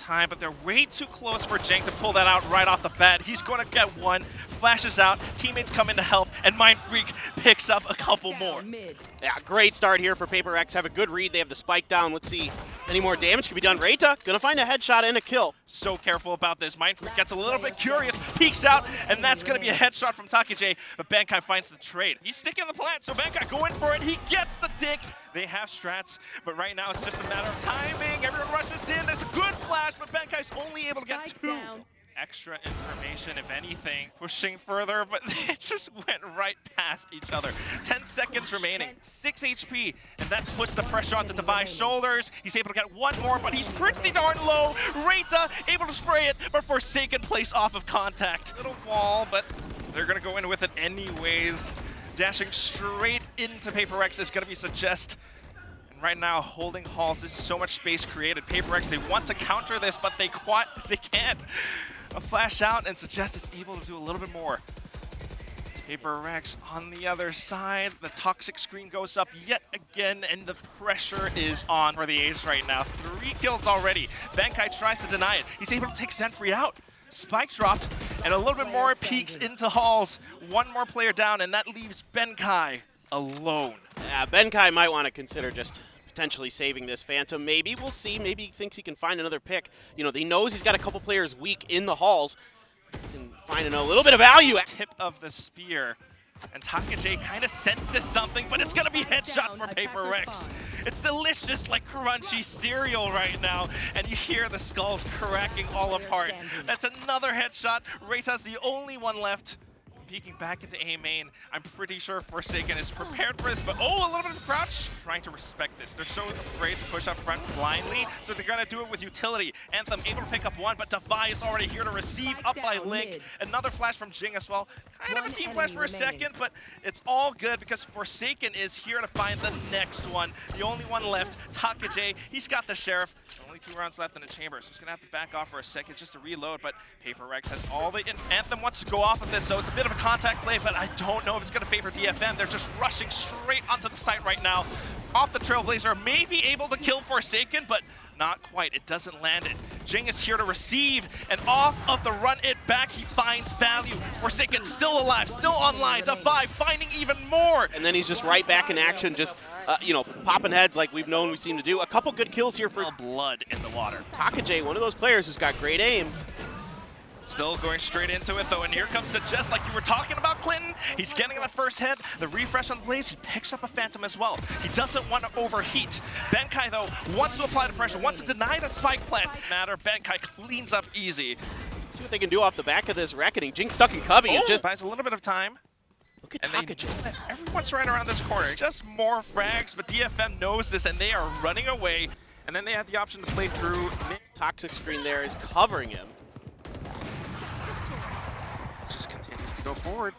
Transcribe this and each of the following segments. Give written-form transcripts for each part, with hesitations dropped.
time, but they're way too close for Jing to pull that out right off the bat. He's going to get one, flashes out, teammates come in to help, and Mindfreak picks up a couple more. Yeah, great start here for Paper Rex. Have a good read. They have the spike down. Let's see any more damage can be done. Reita gonna find a headshot and a kill. So careful about this. Mindfreak gets a little bit curious, peeks out, and that's gonna be a headshot from Takejay, but Bankai finds the trade. He's sticking the plant, so Bankai going for it. He gets the dig. They have strats, but right now it's just a matter of timing. Everyone rushes in. There's a good flash, but Bankai's only able to get two. Extra information, if anything, pushing further, but it just went right past each other. 10 seconds remaining, 6 HP, and that puts the pressure onto Devi's shoulders. He's able to get one more, but he's pretty darn low. Reita able to spray it, but Forsaken plays off of contact. Little wall, but they're gonna go in with it anyways. Dashing straight into Paper Rex is gonna be Suggest. Right now, holding halls, there's so much space created. Paper Rex, they want to counter this, but they can't. A flash out, and Suggest is able to do a little bit more. Paper Rex on the other side. The toxic screen goes up yet again, and the pressure is on for the Ace right now. 3 kills already. Bankai tries to deny it. He's able to take Zenfree out. Spike dropped, and a little bit more peeks into halls. One more player down, and that leaves Bankai alone. Yeah, Bankai might want to consider just potentially saving this Phantom. Maybe, we'll see. Maybe he thinks he can find another pick. You know, he knows he's got a couple players weak in the halls. He can find a little bit of value. Tip of the spear. And Takejay kind of senses something, but it's going to be headshots for Paper Rex. It's delicious, like crunchy cereal right now. And you hear the skulls cracking all apart. That's another headshot. Reita's the only one left. Peeking back into A main. I'm pretty sure Forsaken is prepared for this, but oh, a little bit of crouch. Trying to respect this. They're so afraid to push up front blindly, so they're gonna do it with utility. Anthem able to pick up one, but Devi is already here to receive up by Link. Another flash from Jing as well. Kind of a team flash for a second, but it's all good because Forsaken is here to find the next one. The only one left, Takejay. He's got the Sheriff. Only 2 rounds left in the chamber, so he's gonna have to back off for a second just to reload, but Paper Rex has all the... Anthem wants to go off of this, so it's a bit of a contact play, but I don't know if it's gonna favor DFM. They're just rushing straight onto the site right now. Off the Trailblazer, maybe able to kill Forsaken, but not quite. It doesn't land it. Jing is here to receive, and off of the run it back, he finds value. Forsaken still alive, still online. Devi finding even more. And then he's just right back in action, just you know, popping heads like we've known we seem to do. A couple good kills here for blood in the water. Takejay, one of those players who's got great aim. Still going straight into it though, and here comes Suggest like you were talking about, Clinton. He's getting that first head, the refresh on Blaze, he picks up a Phantom as well. He doesn't want to overheat. Bankai though wants to apply the pressure, wants to deny the spike plant. Bankai cleans up easy. Let's see what they can do off the back of this Reckoning. Jing stuck in Cubby. Oh, just buys a little bit of time. Look at Takejay. Everyone's right around this corner. Just more frags, but DFM knows this and they are running away. And then they have the option to play through. Toxic screen there is covering him. Just continues to go forward.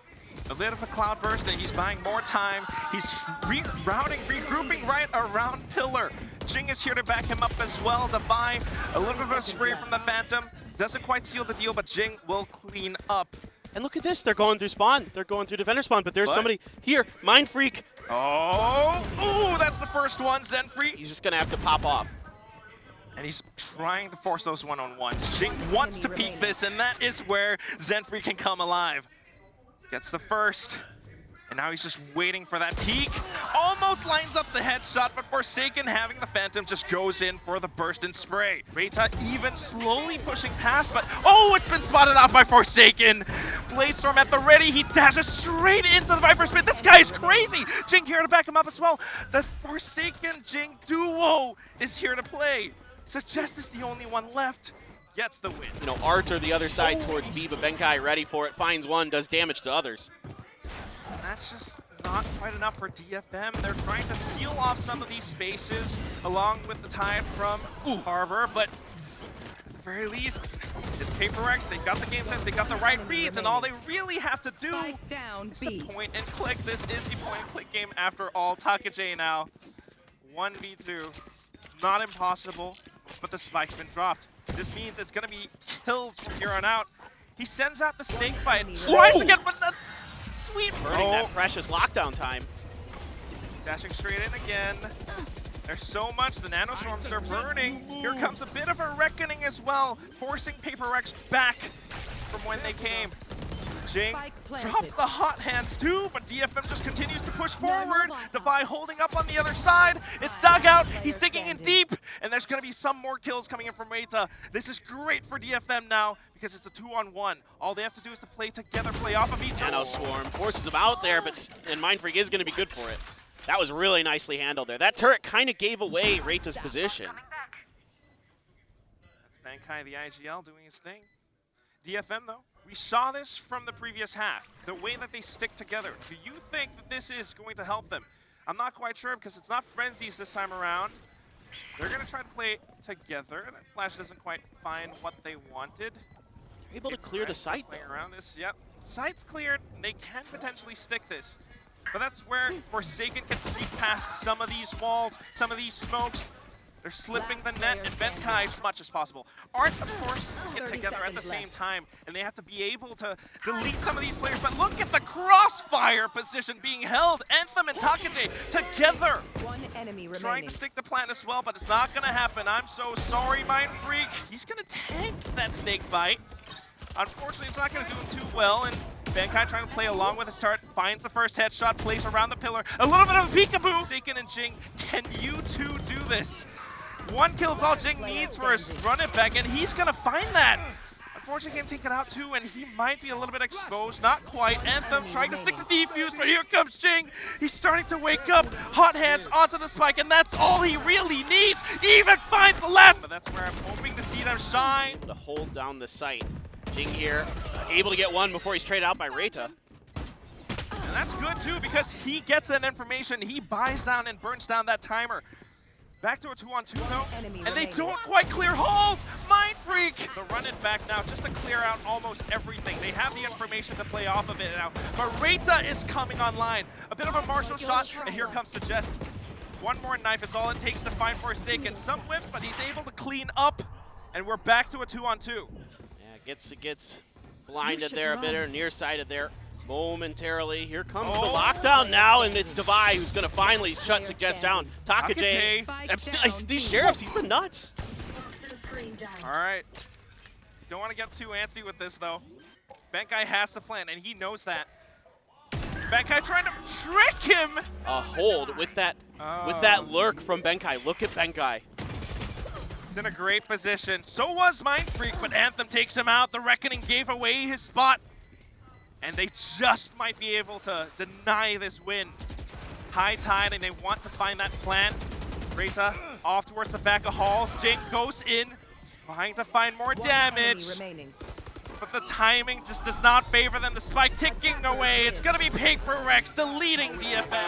A bit of a cloud burst and he's buying more time. He's rerouting, regrouping right around Pillar. Jing is here to back him up as well. Devi, a little bit of a spray from the Phantom. Doesn't quite seal the deal, but Jing will clean up. And look at this, they're going through spawn. They're going through defender spawn, but there's somebody here. Mindfreak. Oh, ooh, that's the first one, Zenfree. He's just gonna have to pop off. And he's trying to force those one-on-ones. Jing wants to peek this, and that is where Zenfree can come alive. Gets the first, and now he's just waiting for that peek. Almost lines up the headshot, but Forsaken having the Phantom just goes in for the burst and spray. Reita even slowly pushing past, but oh, it's been spotted out by Forsaken. Blazestorm at the ready, he dashes straight into the Viper Spit. This guy is crazy. Jing here to back him up as well. The Forsaken Jing duo is here to play. Suggest is the only one left. Gets the win. You know, Arthur the other side towards B, but Bankai ready for it. Finds one, does damage to others. That's just not quite enough for DFM. They're trying to seal off some of these spaces along with the tide from Harbor, but at the very least, it's Paper Rex. They've got the game sense, they've got the right reads, and all they really have to do is to point and click. This is a point and click game after all. Takejay now, 1v2. Not impossible, but the spike's been dropped. This means it's gonna be kills from here on out. He sends out the snake bite, tries to get, but that's sweet. Burning that precious lockdown time. Dashing straight in again. There's so much. The nanoswarms are burning. Here comes a bit of a reckoning as well, forcing Paper Rex back from when they came. Jing drops the hot hands too, but DFM just continues to push forward. Devi holding up on the other side. It's dugout. He's digging in deep, and there's going to be some more kills coming in from Reita. This is great for DFM now because it's a 2-on-1. All they have to do is to play together, play off of each other. Nanoswarm forces him out there, and Mindfreak is going to be good for it. That was really nicely handled there. That turret kind of gave away Reita's position. That's Bankai, the IGL, doing his thing. DFM, though, we saw this from the previous half, the way that they stick together. Do you think that this is going to help them? I'm not quite sure because it's not Frenzies this time around. They're going to try to play together. That Flash doesn't quite find what they wanted. Able to clear the site, playing around this, yep. Site's cleared, and they can potentially stick this. But that's where Forsaken can sneak past some of these walls, some of these smokes. They're slipping the net and Benkai as much as possible. Aren't, of course, get together at the same time, and they have to be able to delete some of these players. But look at the crossfire position being held. Anthem and Takage together. One enemy remaining. Trying to stick the plant as well, but it's not going to happen. I'm so sorry, Mindfreak. He's going to tank that snake bite. Unfortunately, it's not going to do him too well, and Bankai trying to play along with his start, finds the first headshot, plays around the pillar. A little bit of a peekaboo! Seiken and Jing, can you two do this? One kill is all Jing needs for his run it back, and he's going to find that. Unfortunately, can't take it out too, and he might be a little bit exposed. Not quite. Anthem trying to stick the defuse, but here comes Jing. He's starting to wake up. Hot hands onto the spike, and that's all he really needs. Even finds the last. But that's where I'm hoping to see them shine. To hold down the site. Jing here, able to get one before he's traded out by Reita. And that's good too, because he gets that information. He buys down and burns down that timer. Back to a 2-on-2 though, and they don't quite clear halls! Mindfreak! The run it back now just to clear out almost everything. They have the information to play off of it now, but Reita is coming online. A bit of a martial shot, and here comes the Jest. One more knife is all it takes to find Forsaken. Some whiffs, but he's able to clean up, and we're back to a 2-on-2. Yeah, gets blinded there a bit, nearsighted there momentarily. Here comes the lockdown now, and it's Devi who's going to finally shut Suggest down. Takage, these sheriffs, he's been nuts. All right. Don't want to get too antsy with this, though. Bankai has to plan, and he knows that. Bankai trying to trick him! A hold with that lurk from Bankai. Look at Bankai. He's in a great position. So was Mindfreak, but Anthem takes him out. The Reckoning gave away his spot. And they just might be able to deny this win. High tide, and they want to find that plant. Reita off towards the back of halls. Jing goes in, trying to find more damage. But the timing just does not favor them. The spike ticking away. It's going to be Paper Rex deleting DFM.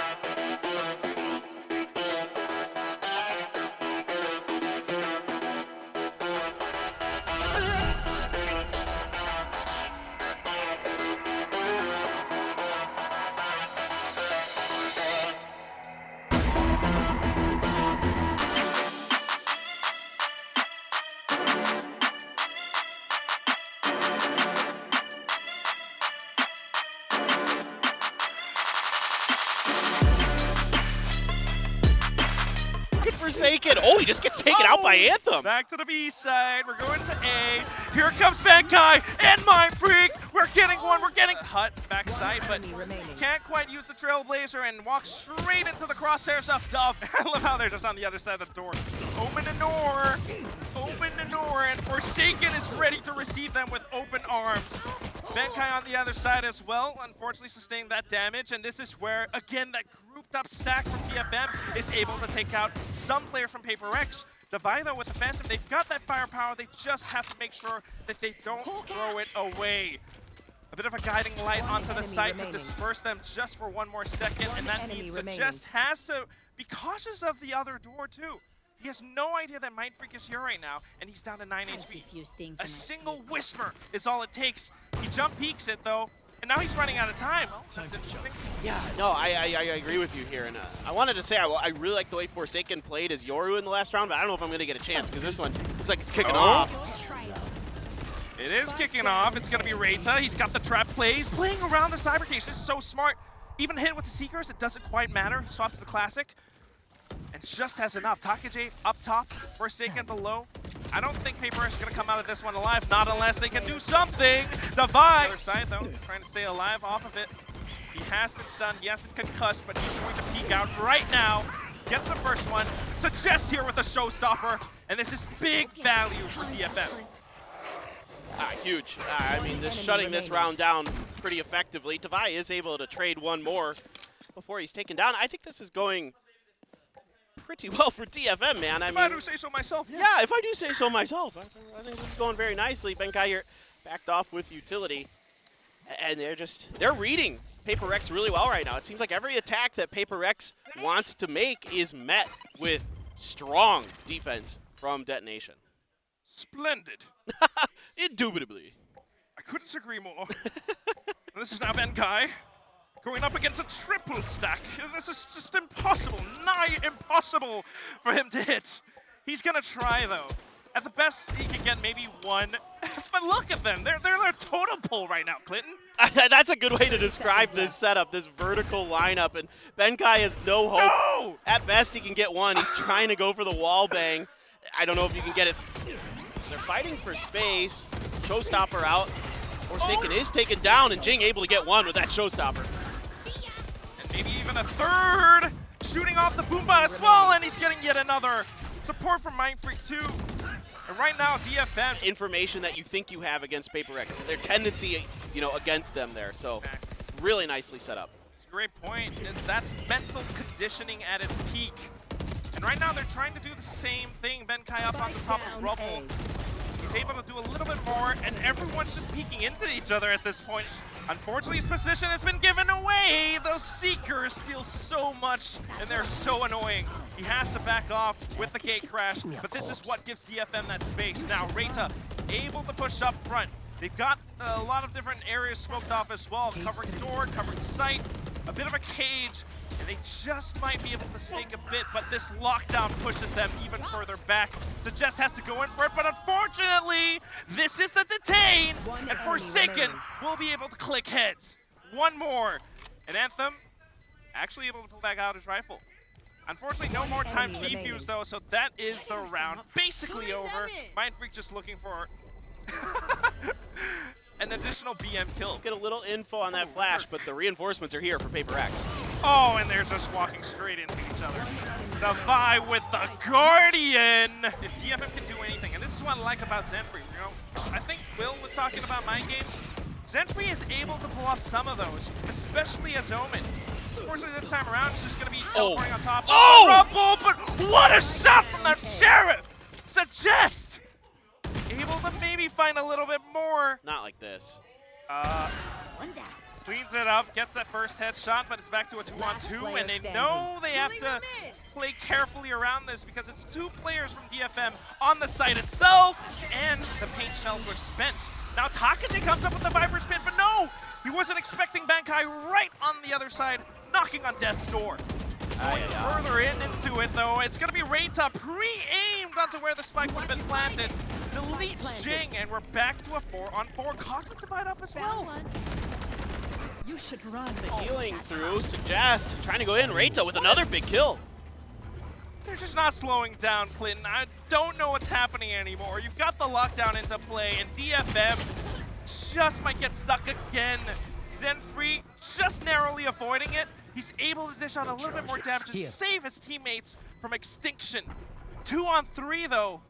Forsaken. Oh, he just gets taken out by Anthem. Back to the B side. We're going to A. Here comes Bankai and Mindfreak. We're getting one. We're getting Hut backside, but can't quite use the Trailblazer and walk straight into the crosshairs of Dove. I love how they're just on the other side of the door. Open the door. Open the door, and Forsaken is ready to receive them with open arms. Bankai on the other side as well, unfortunately sustained that damage, and this is where, again, that grouped up stack from DFM is able to take out some player from Paper Rex. Devi, though, with the Phantom, they've got that firepower. They just have to make sure that they don't throw it away. A bit of a guiding light onto the site to disperse them just for one more second, and that means the Jest has to be cautious of the other door, too. He has no idea that Mindfreak is here right now, and he's down to 9 HP. A single whisper is all it takes. He jump peeks it, though, and now he's running out of time. That's interesting. Yeah, no, I agree with you here. And I wanted to say I really like the way Forsaken played as Yoru in the last round, but I don't know if I'm going to get a chance because this one looks like it's kicking off. It is kicking off. It's going to be Reita. He's got the trap plays, playing around the cyber cage. This is so smart. Even hit with the Seekers, it doesn't quite matter. He swaps the classic. and just has enough. Takaj up top, Forsaken below. I don't think Paper X is going to come out of this one alive, not unless they can do something. Divide! Other side, though, trying to stay alive off of it. He has been stunned, he has been concussed, but he's going to peek out right now. Gets the first one. Suggest here with a showstopper, and this is big value for DFM. Huge. I mean, just shutting this round down pretty effectively. Divide is able to trade one more before he's taken down. I think this is going pretty well for DFM, man. If I do say so myself, yes. Yeah, if I do say so myself. I think this is going very nicely. Benkai here backed off with utility, and they're reading Paper X really well right now. It seems like every attack that Paper X wants to make is met with strong defense from Detonation. Splendid. Indubitably. I couldn't agree more. This is now Benkai going up against a triple stack. This is just impossible, nigh impossible for him to hit. He's gonna try though. At the best, he can get maybe one. But look at them, they're their totem pole right now, Clinton. That's a good way to describe this setup, this vertical lineup, and Benkai has no hope. No! At best, he can get one. He's trying to go for the wall bang. I don't know if you can get it. They're fighting for space. Showstopper out. Forsaken is taken down, and Jing able to get one with that showstopper. And maybe even a third. Shooting off the boombot as well, and he's getting yet another. Support from Mindfreak too. And right now, DFM. Information that you think you have against Paper X. Their tendency, against them there. So really nicely set up. It's a great point. And that's mental conditioning at its peak. And right now, they're trying to do the same thing. Benkai up on the top of Rubble. He's able to do a little bit more, and everyone's just peeking into each other at this point. Unfortunately, his position has been given away. Those Seekers steal so much, and they're so annoying. He has to back off with the gate crash, but this is what gives DFM that space. Now, Reita able to push up front. They've got a lot of different areas smoked off as well, covering door, covering sight, a bit of a cage, and they just might be able to sneak a bit, but this lockdown pushes them even further back. Suggest has to go in for it, but unfortunately, this is the detain, and Forsaken will be able to click heads. One more, and Anthem actually able to pull back out his rifle. Unfortunately, no more time to defuse though, so that is the round basically over. Mindfreak just looking for an additional BM kill. Get a little info on that flash, but the reinforcements are here for Paper X. Oh, and they're just walking straight into each other. Divide with the Guardian. If DFM can do anything, and this is what I like about Zenfree, I think Will was talking about mind games. Zenfree is able to pull off some of those, especially as Omen. Unfortunately, this time around, it's just going to be teleporting on top of the Rumble, but what a shot from that Sheriff! Suggest! Able to maybe find a little bit more. Not like this. Cleans it up, gets that first headshot, but it's back to a 2-on-2, and they know they have to play carefully around this because it's two players from DFM on the site itself, and the paint shells were spent. Now Takaj comes up with the Viper's Pit, but no! He wasn't expecting Benkai right on the other side, knocking on death's door. Going further into it, though, it's going to be Reita pre-aimed onto where the spike would have been planted. Deletes Jing, and we're back to a 4-on-4. Cosmic Divide up as well. You should run. The healing through, Suggest, trying to go in. Reita with another big kill. They're just not slowing down, Clinton. I don't know what's happening anymore. You've got the lockdown into play, and DFM just might get stuck again. Zenfree just narrowly avoiding it. He's able to dish out a little bit more damage and save his teammates from extinction. 2-on-3 though.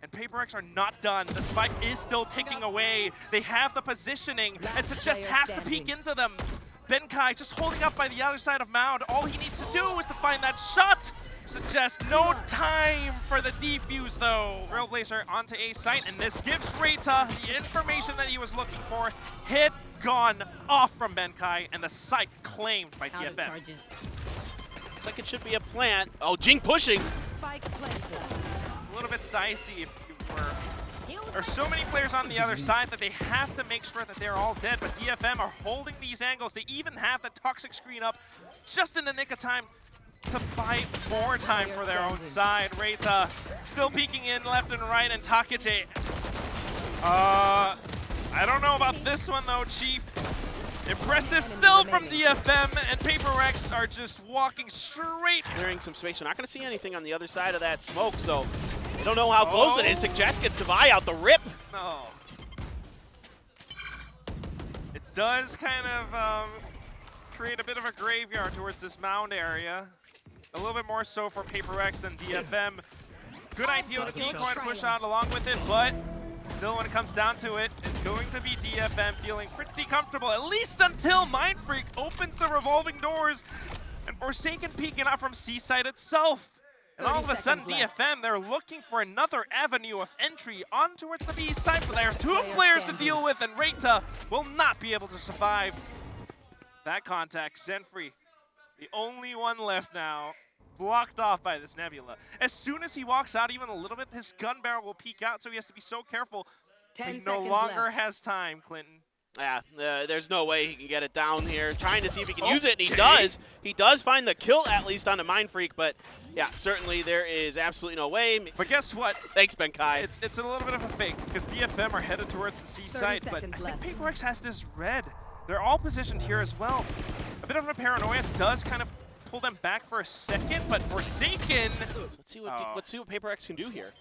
And Paper X are not done. The spike is still ticking away. They have the positioning, and Suggest has to peek into them. Benkai just holding up by the other side of Mound. All he needs to do is to find that shot. Suggest no time for the defuse though. Trailblazer onto A site, and this gives Reita the information that he was looking for. Hit gone off from Benkai, and the site claimed by DFM. Looks like it should be a plant. Oh, Jing pushing. A little bit dicey if you were. There's so many players on the other side that they have to make sure that they're all dead, but DFM are holding these angles. They even have the toxic screen up just in the nick of time to buy more time for their own side. Reita still peeking in left and right, and Takaj. I don't know about this one though, Chief. Impressive still from DFM, and Paper Rex are just walking straight. Clearing some space. We're not going to see anything on the other side of that smoke, so I don't know how close it is. Suggest gets Devi out the rip. No. It does kind of create a bit of a graveyard towards this mound area. A little bit more so for Paper Rex than DFM. Good idea with the decoy to push out along with it, but still when it comes down to it, it's going to be DFM feeling pretty comfortable, at least until Mind Freak opens the revolving doors and Forsaken peeking out from Seaside itself. And all of a sudden, DFM, they're looking for another avenue of entry on towards the B side, but they have two players to deal with, and Reita will not be able to survive that contact. Zenfree, the only one left now, blocked off by this Nebula. As soon as he walks out even a little bit, his gun barrel will peek out, so he has to be so careful. He no longer has time, Clinton. Yeah, there's no way he can get it down here. Trying to see if he can use it, and he does. He does find the kill, at least on the Mind Freak, but yeah, certainly there is absolutely no way. But guess what? Thanks, Benkai. It's a little bit of a fake, because DFM are headed towards the C side, but I think Paper Rex has this red. They're all positioned here as well. A bit of a paranoia does kind of pull them back for a second, but Forsaken. Let's see what Paper Rex can do here.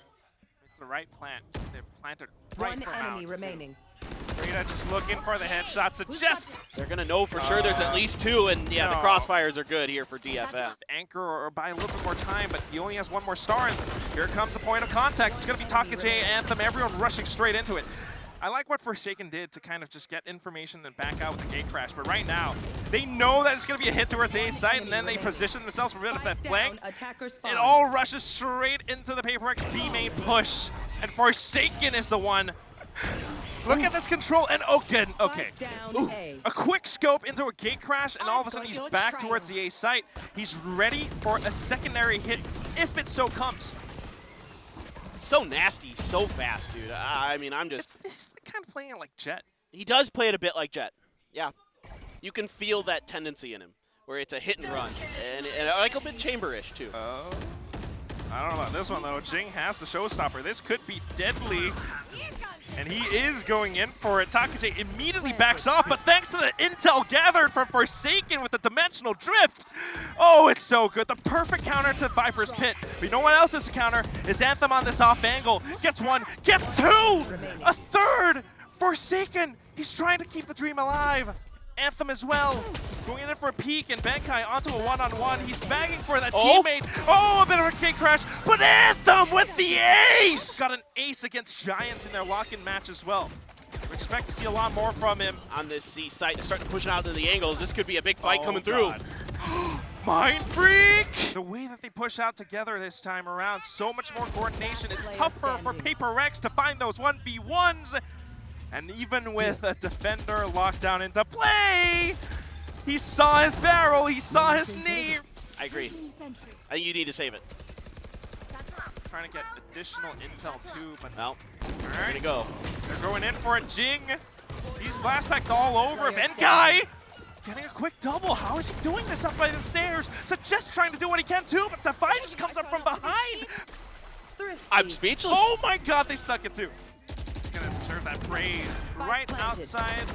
It's the right plant. They're planted right One for enemy mounds, remaining. Reita just looking for the headshot. Suggest they're gonna know for sure there's at least two, and yeah, the crossfires are good here for DFM. Anchor or buy a little bit more time, but he only has one more star, and here comes the point of contact. It's gonna be Taka J, Anthem, everyone rushing straight into it. I like what Forsaken did to kind of just get information and back out with the gate crash, but right now, they know that it's going to be a hit towards A site, and then they position themselves for a bit of that flank. It all rushes straight into the Paper Rex B main push, and Forsaken is the one. Look at this control, and okay. Ooh, a quick scope into a gate crash, and all of a sudden he's back towards the A site. He's ready for a secondary hit if it so comes. So nasty, so fast, dude. I mean, I'm just... He's kind of playing it like Jet. He does play it a bit like Jet. Yeah. You can feel that tendency in him, where it's a hit and run. And like a bit chamber-ish, too. I don't know about this one, though. Jing has the showstopper. This could be deadly. And he is going in for it. Takache immediately backs off, but thanks to the intel gathered from Forsaken with the dimensional drift. Oh, it's so good. The perfect counter to Viper's Pit. But you know what else is a counter? Is Anthem on this off angle. Gets one, gets two! A third! Forsaken! He's trying to keep the dream alive. Anthem as well. Going in for a peek, and Benkai onto a one-on-one. He's bagging for that teammate. Oh, a bit of a gate crash, but Anthem with the ace! Got an ace against Giants in their lock-in match as well. We expect to see a lot more from him. On this C site, they're starting to push it out to the angles. This could be a big fight coming through. Mind Freak! The way that they push out together this time around, so much more coordination. It's tougher for Paper Rex to find those 1v1s. And even with a defender locked down into play, he saw his barrel, he saw his knee. I agree. I think you need to save it. Trying to get additional intel too, but no. All right, ready to go. They're going in for a Jing. He's blast packed all over. Benkai getting a quick double. How is he doing this up by the stairs? Suggest trying to do what he can too, but Defi just comes up from behind. I'm speechless. Oh my God, they stuck it too. Gonna serve that braid right outside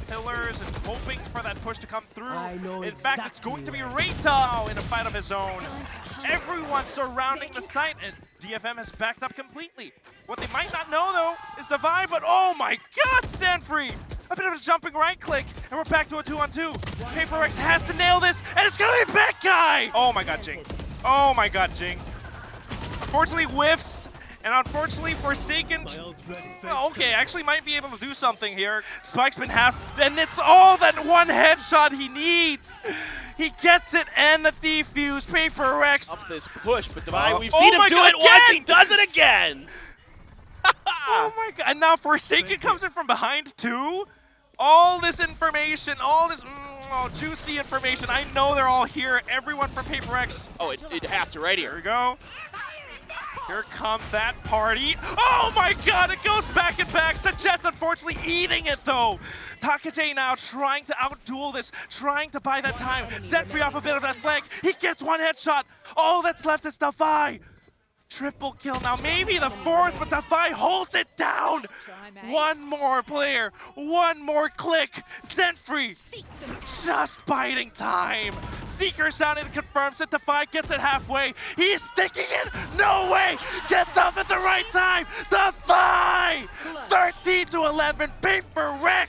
pillars and hoping for that push to come through. In fact, it's going to be Reita in a fight of his own. Everyone surrounding the site, and DFM has backed up completely. What they might not know, though, is Devi, but oh my God, Zenfree! A bit of a jumping right click, and we're back to a 2-on-2. Paper Rex has to nail this, and it's gonna be Benkai! Oh my God, Jing. Oh my God, Jing. Unfortunately, whiffs. And unfortunately, Forsaken, well, okay, actually might be able to do something here. Spike's been half, and it's all that one headshot he needs. He gets it, and the defuse. Paper Rex. Up this push, but Devi, we've seen him do it once. He does it again. Oh my God! And now Forsaken comes in from behind too. All this information, all this juicy information. I know they're all here. Everyone from Paper Rex. Oh, it has to right here. Here we go. Here comes that party. Oh my God, it goes back and back. Suggest unfortunately eating it though. Takache now trying to outduel this, trying to buy that time. Set free off a bit of that flank. He gets one headshot. All that's left is Defi. triple kill now, maybe the fourth, but Defy holds it down. One more player, one more click. Zenfree, just biding time. Seeker sounding confirms it. Defy gets it halfway. He's sticking it. No way. Gets off at the right time. Defy, 13-11, paper red.